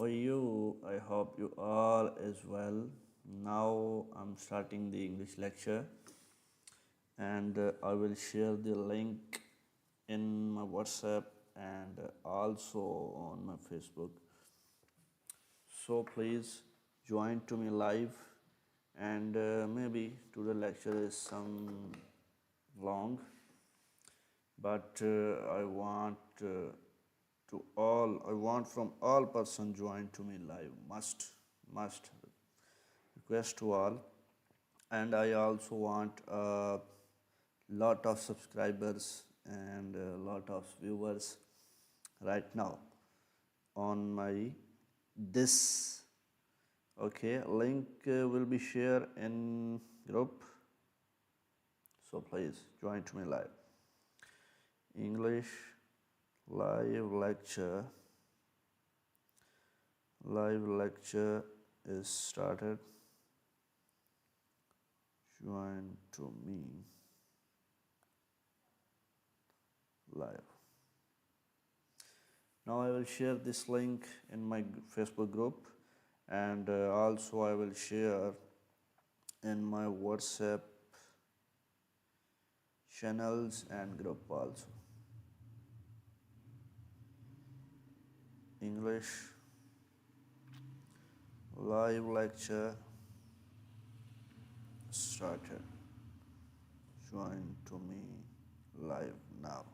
How are you? I hope you all is well. Now I'm starting the English lecture and I will share the link in my WhatsApp and also on my Facebook. So please join to me live and maybe today lecture is some long, but I want from all person join to me live, must request to all. And I also want a lot of subscribers and a lot of viewers right now on my this. Okay, link will be shared in group, so please join to me live. English live lecture is started. Join to me live. Now I will share this link in my Facebook group and also I will share in my WhatsApp channels and group also. English live lecture started. Join to me live now.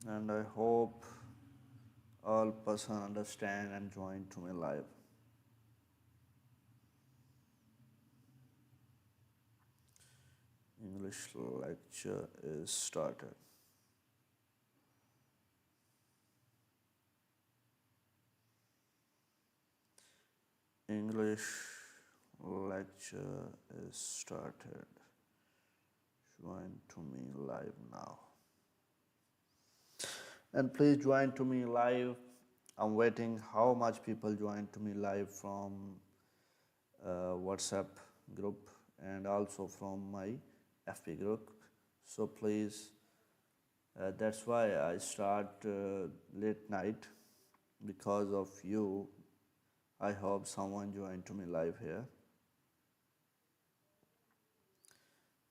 And I hope all person understand and join to me live. English lecture is started. English lecture is started. Join to me live now. And please join to me live. I'm waiting how much people join to me live from WhatsApp group and also from my FB group. So please, that's why I start late night because of you. I hope someone join to me live here.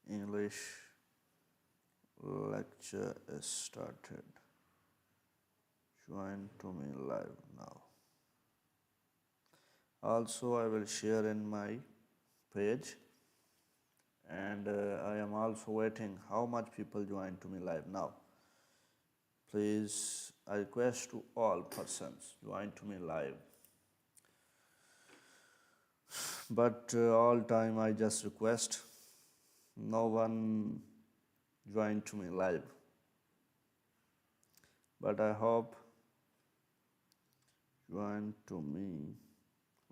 English lecture is started. Join to me live now. Also, I will share in my page and I am also waiting how much people join to me live now. Please, I request to all persons join to me live. But all time I just request, no one join to me live. But I hope join to me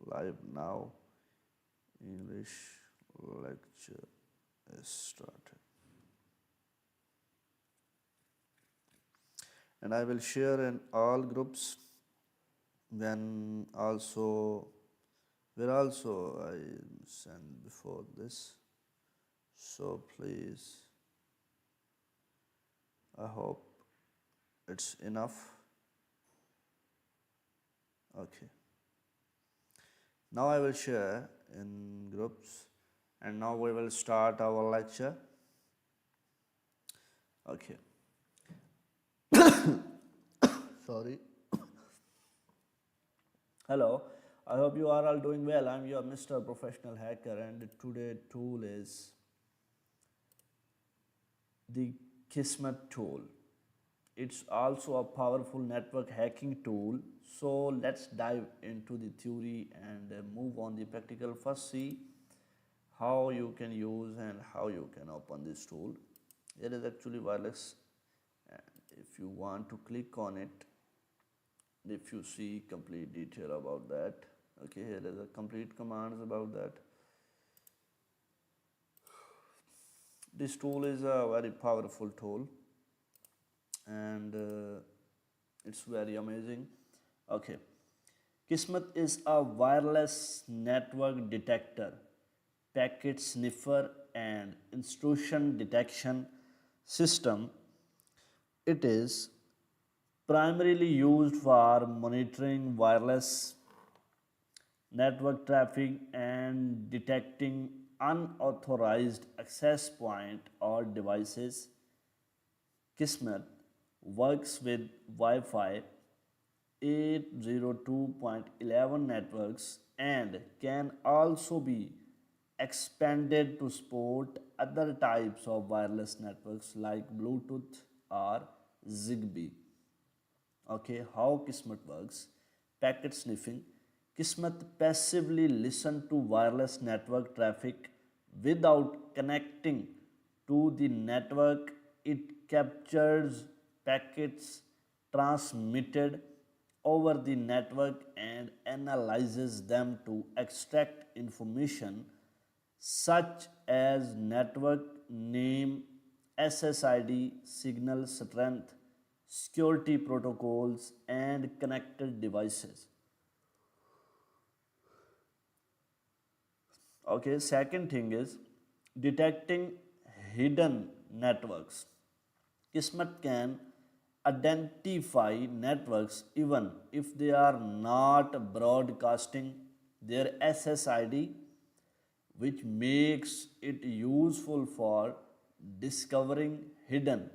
live now. English lecture is started. And I will share in all groups. Then also, where also I sent before this. So please, I hope it's enough. Okay. Now I will share in groups and now we will start our lecture. Okay. Sorry. Hello. I hope you are all doing well. I'm your Mr. Professional Hacker and today tool is the Kismet tool. It's also a powerful network hacking tool. So let's dive into the theory and move on the practical. First, see how you can use and how you can open this tool. It is actually wireless. If you want to click on it, if you see complete detail about that, okay, here is a complete commands about that. This tool is a very powerful tool and it's very amazing. Okay, Kismet is a wireless network detector, packet sniffer and intrusion detection system. It is primarily used for monitoring wireless network traffic and detecting unauthorized access point or devices. Kismet works with Wi-Fi 802.11 networks and can also be expanded to support other types of wireless networks like Bluetooth or Zigbee. Okay, how Kismet works. Packet sniffing. Kismet passively listen to wireless network traffic without connecting to the network. It captures packets transmitted over the network and analyzes them to extract information such as network name, SSID, signal strength, security protocols, and connected devices. Okay, second thing is detecting hidden networks. Kismet can identify networks even if they are not broadcasting their SSID, which makes it useful for discovering hidden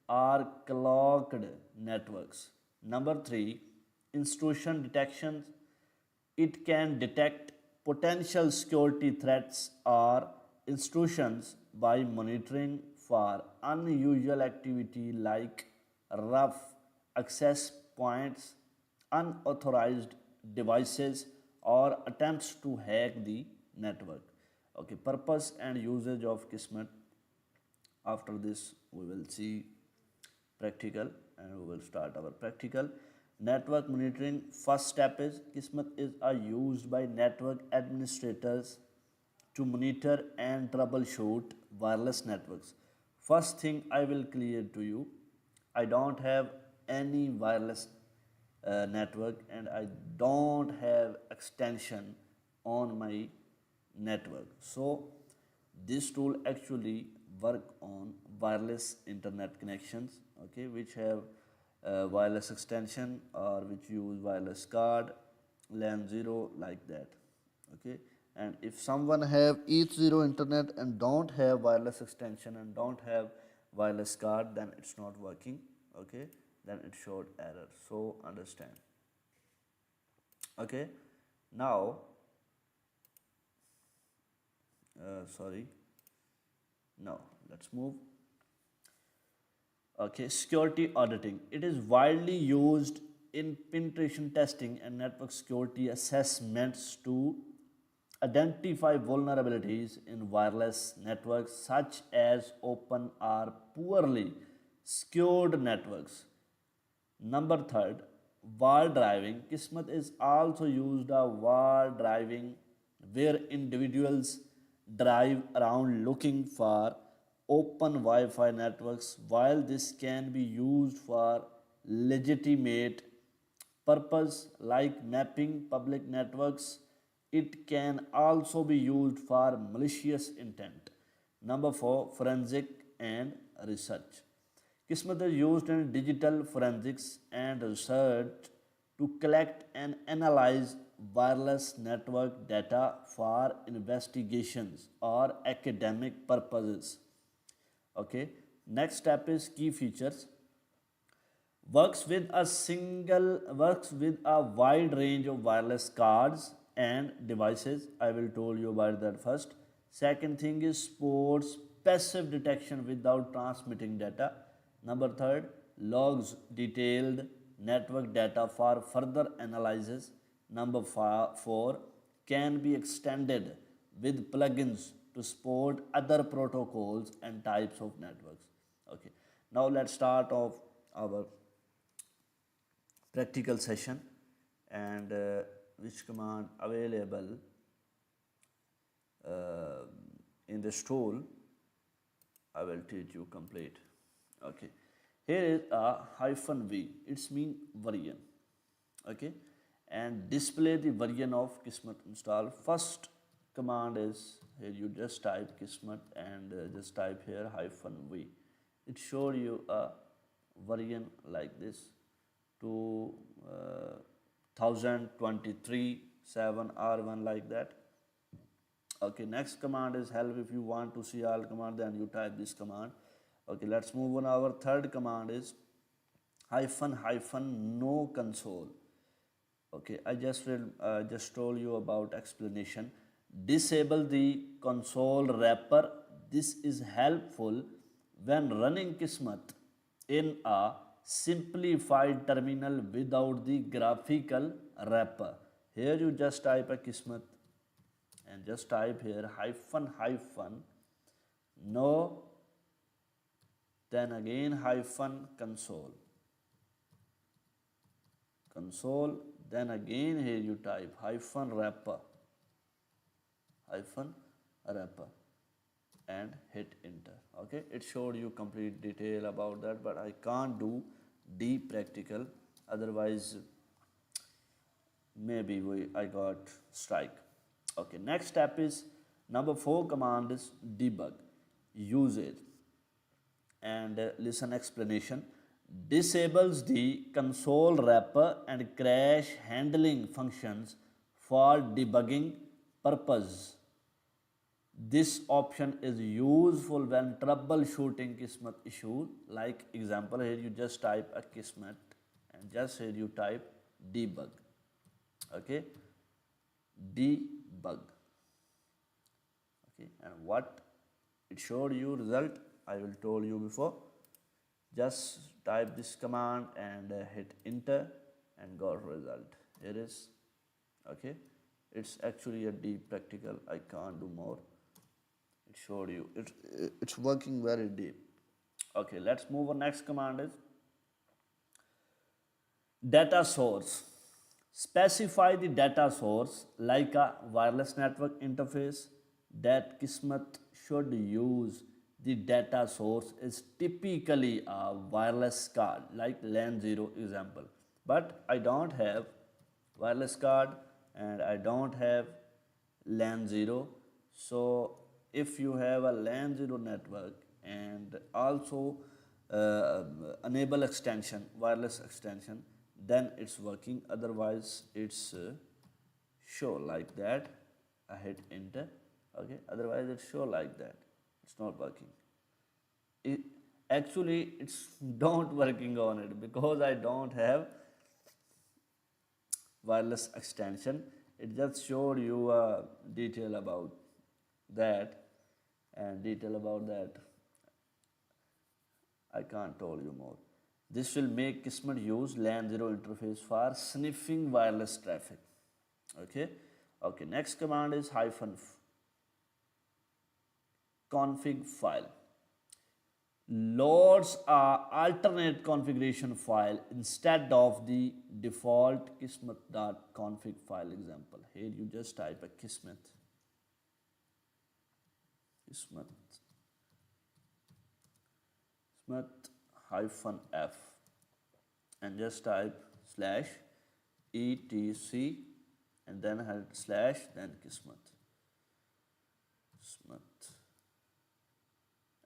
or clogged networks. Number three, intrusion detection. It can detect potential security threats or intrusions by monitoring for unusual activity like rough access points, unauthorized devices, or attempts to hack the network. Okay, purpose and usage of Kismet. After this, we will see practical and we will start our practical. Network monitoring. First step is Kismet is used by network administrators to monitor and troubleshoot wireless networks. First thing I will clear to you, I don't have any wireless network and I don't have extension on my network. So this tool actually work on wireless internet connections, okay, which have wireless extension or which use wireless card, LAN 0 like that, okay. And if someone have each 0 internet and don't have wireless extension and don't have wireless card, then it's not working, okay, then it showed error. So understand, okay. Now sorry, now let's move. Okay, security auditing. It is widely used in penetration testing and network security assessments to identify vulnerabilities in wireless networks such as open or poorly secured networks. Number third, war driving. Kismet is also used a war driving where individuals drive around looking for open Wi-Fi networks. While this can be used for legitimate purpose like mapping public networks, it can also be used for malicious intent. Number four, forensic and research. Kismet is used in digital forensics and research to collect and analyze wireless network data for investigations or academic purposes. Okay, next step is key features. Works with a wide range of wireless cards and devices. I will tell you about that first. Second thing is supports passive detection without transmitting data. Number third, logs detailed network data for further analysis. Number four, can be extended with plugins to support other protocols and types of networks. Okay, now let's start off our practical session and which command available uh, in this tool I will teach you complete. Okay, here is a -v, it's mean version, okay, and display the version of Kismet install. First command is here, you just type Kismet and just type here -v. It show you a version like this, to 1023 7 R1 like that. Okay, next command is help. If you want to see all command, then you type this command. Okay, let's move on. Our third command is hyphen no console. Okay, I just told you about explanation. Disable the console wrapper. This is helpful when running Kismet in a simplified terminal without the graphical wrapper. Here you just type a Kismet and just type here hyphen no, then again hyphen console, then again here you type hyphen wrapper and hit enter. Okay, it showed you complete detail about that, but I can't do deep practical, otherwise maybe I got strike. Okay, next step is number 4 command is debug. Use it and listen explanation. Disables the console wrapper and crash handling functions for debugging purpose. This option is useful when troubleshooting Kismet issue. Like example, here you just type a Kismet and just here you type debug. Okay, debug. Okay, and what it showed you result, I will told you before. Just type this command and hit enter and got result. Here is, okay, it's actually a deep practical, I can't do more. It showed you, it's working very deep. Okay, let's move on. Next command is data source. Specify the data source like a wireless network interface that Kismet should use. The data source is typically a wireless card like LAN 0 example. But I don't have wireless card and I don't have LAN 0. So if you have a LAN 0 network and also enable extension, wireless extension, then it's working. Otherwise it's show like that. I hit enter. Okay, otherwise it's show like that. It's not working. Actually it's don't working on it because I don't have wireless extension. It just showed you detail about that, and detail about that I can't tell you more. This will make Kismet use LAN 0 interface for sniffing wireless traffic. Okay. Okay. Next command is config file. Loads a alternate configuration file instead of the default kismet.config file example. Here you just type a kismet -f and just type /etc and then / then kismet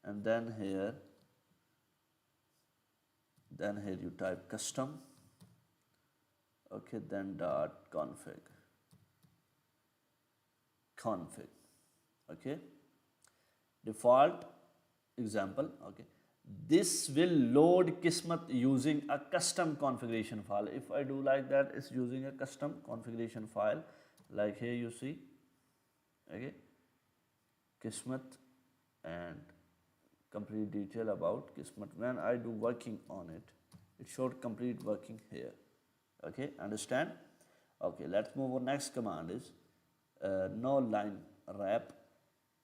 and then here you type custom. Okay, then .config. Okay, default example. Okay, this will load Kismet using a custom configuration file. If I do like that, it's using a custom configuration file. Like here you see, okay, Kismet and complete detail about Kismet. When I do working on it, it showed complete working here. Okay, understand? Okay, let's move on. Next command is no line wrap.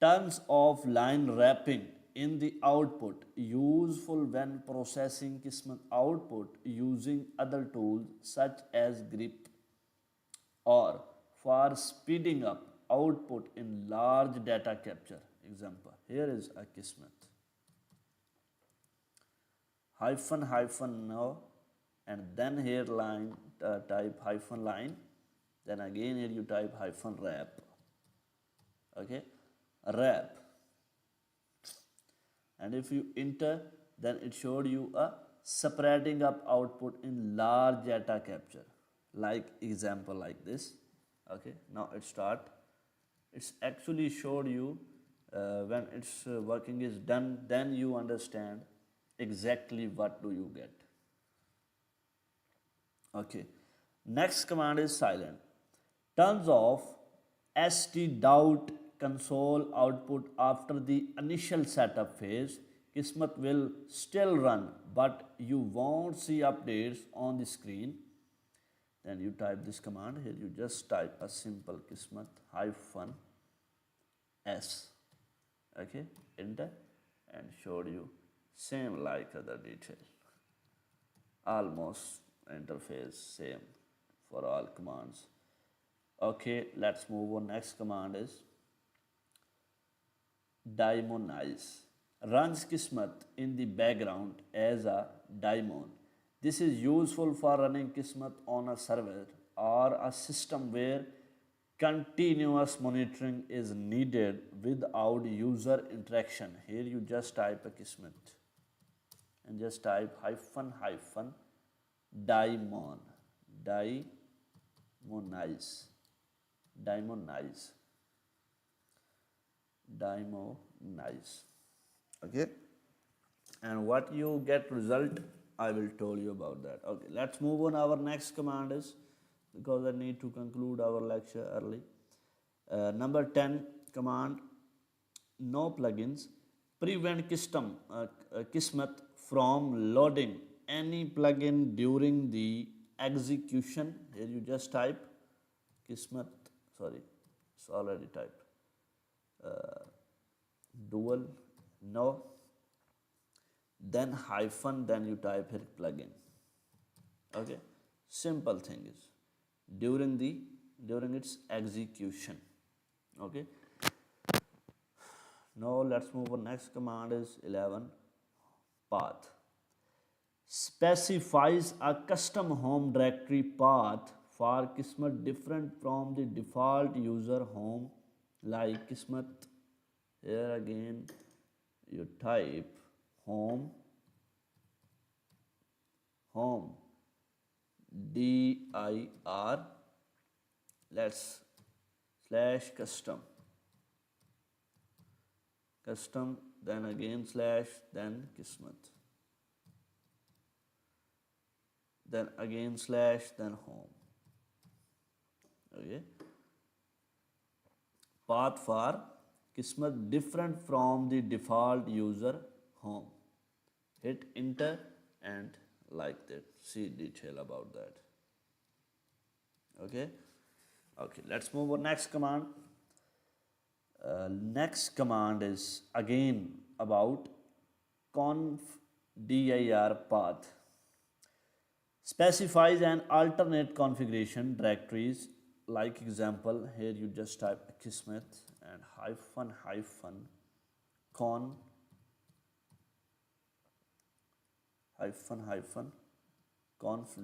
Turns off line wrapping in the output, useful when processing Kismet output using other tools such as grip or for speeding up output in large data capture. Example, here is a Kismet. -no, and then here line type -line, then again here you type -wrap. Okay, wrap, and if you enter, then it showed you a spreading up output in large data capture, like example like this. Okay, now it start. It's actually showed you when its working is done, then you understand exactly what do you get. Okay, next command is silent. Turns off stdout console output after the initial setup phase. Kismet will still run, but you won't see updates on the screen. Then you type this command here. You just type a simple Kismet hyphen s. Okay, enter, and showed you same like other detail. Almost interface same for all commands. Okay, let's move on. Next command is daemonize. Runs Kismet in the background as a daemon. This is useful for running Kismet on a server or a system where continuous monitoring is needed without user interaction. Here you just type a Kismet and just type hyphen hyphen daemon. Daemonize. Daemonize. Daemonize. Okay, and what you get result, I will tell you about that. Okay, let's move on. Our next command is, because I need to conclude our lecture early. Number 10 command, no plugins. Prevent Kismet from loading any plugin during the execution. Here you just type Kismet, sorry, it's already typed. Dual, no, then hyphen, then you type here plugin. Okay, simple thing is during its execution. Okay, now let's move on. Next command is 11 path. Specifies a custom home directory path for Kismet different from the default user home, like Kismet. Here again you type home dir, let's slash custom, then again slash, then Kismet, then again slash, then home. Okay, path for Kismet different from the default user home. Hit enter and like that, see detail about that. Okay, let's move on. Next command. Next command is again about conf dir path. Specifies an alternate configuration directories, like example here you just type Kismet and hyphen conf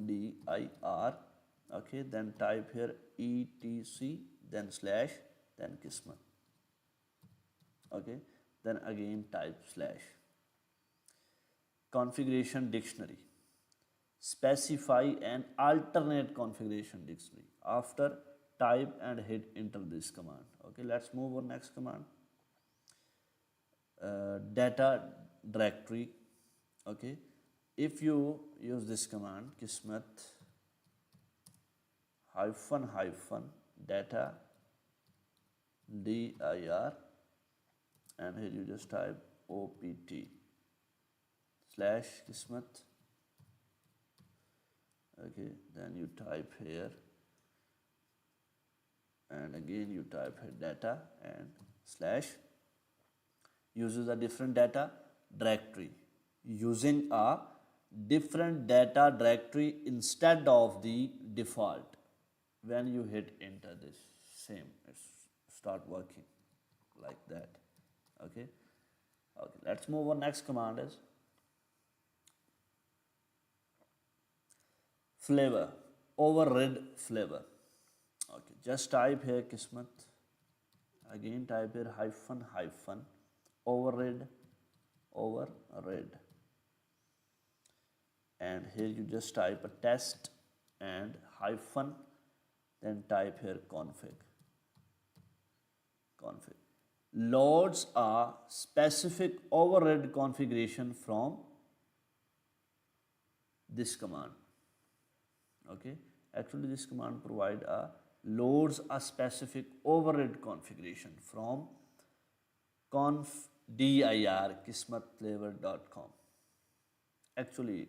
dir. Okay, then type here etc, then slash, then Kismet. Okay, then again type slash. Configuration dictionary. Specify an alternate configuration dictionary. After type and hit enter this command. Okay, let's move on. Next command. Data directory. Okay, if you use this command Kismet hyphen data dir, and here you just type opt slash Kismet. Okay, then you type here and again you type here data and slash. Uses a different data directory, using a different data directory instead of the default. When you hit enter, this same it's start working like that. Okay, let's move on. Next command is flavor, overrid flavor. Okay, just type here Kismet, again type here hyphen overrid. and here you just type a test and hyphen, then type here config. Loads a specific override configuration from this command. Okay, actually this command provide a loads a specific override configuration from conf dir kismetflavor.com. Actually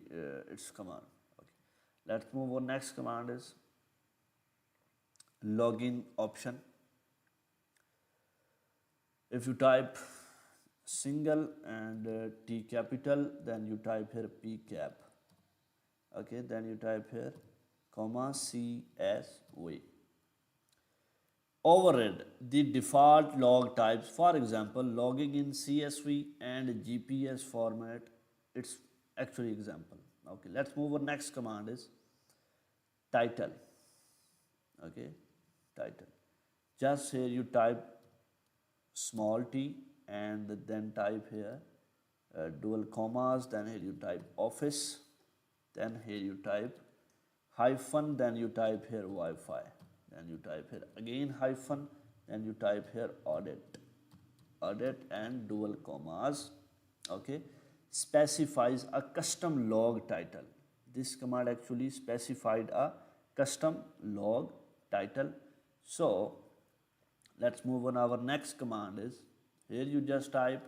it's command. Okay, let's move on. Next command is login option. If you type single and T capital, then you type here P cap. Okay, then you type here comma CSV. Override the default log types. For example, logging in CSV and GPS format. It's actually example. Okay, let's move on. Next command is title. Okay, title. Just here you type small t and then type here dual commas, then here you type office, then here you type hyphen, then you type here Wi-Fi, then you type here again hyphen, then you type here audit and dual commas. Okay, specifies a custom log title. This command actually specified a custom log title. So let's move on. Our next command is here you just type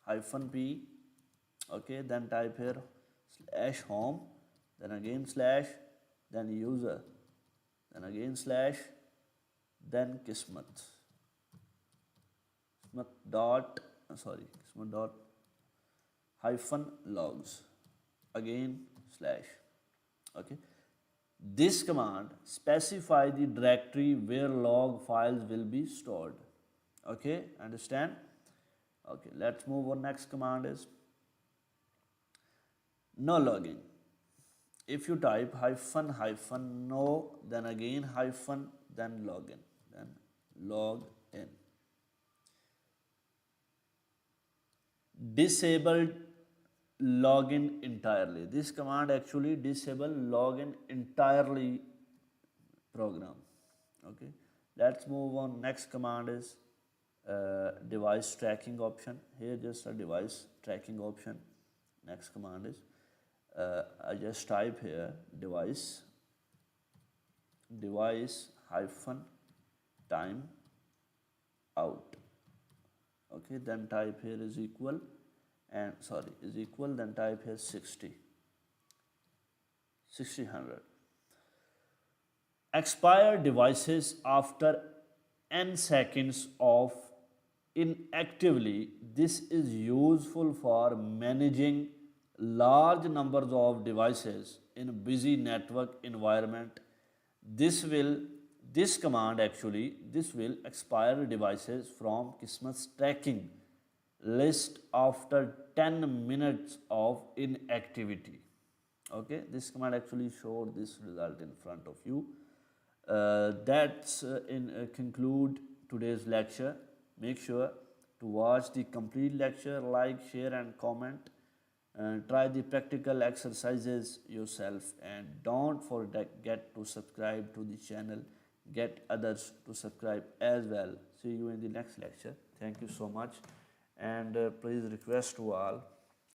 hyphen p, okay, then type here slash home, then again slash, then user, then again slash, then kismet dot hyphen logs, again slash. Okay, this command specify the directory where log files will be stored. Okay, understand? Okay, let's move on. Next command is no logging. If you type hyphen no, then again hyphen, then login, then log in. Disabled login entirely. This command actually disable login entirely program. Okay, let's move on. Next command is device tracking option. Here just a device tracking option. Next command is I just type here device hyphen time out. Okay, then type here is equal, then type here 60 100. Expire devices after n seconds of inactively. This is useful for managing large numbers of devices in a busy network environment. This command actually will expire devices from Kismet's tracking list after 10 minutes of inactivity. Okay, this command actually showed this result in front of you. That's conclude today's lecture. Make sure to watch the complete lecture, like, share and comment. Try the practical exercises yourself, and don't forget to subscribe to the channel. Get others to subscribe as well. See you in the next lecture. Thank you so much, and please request to all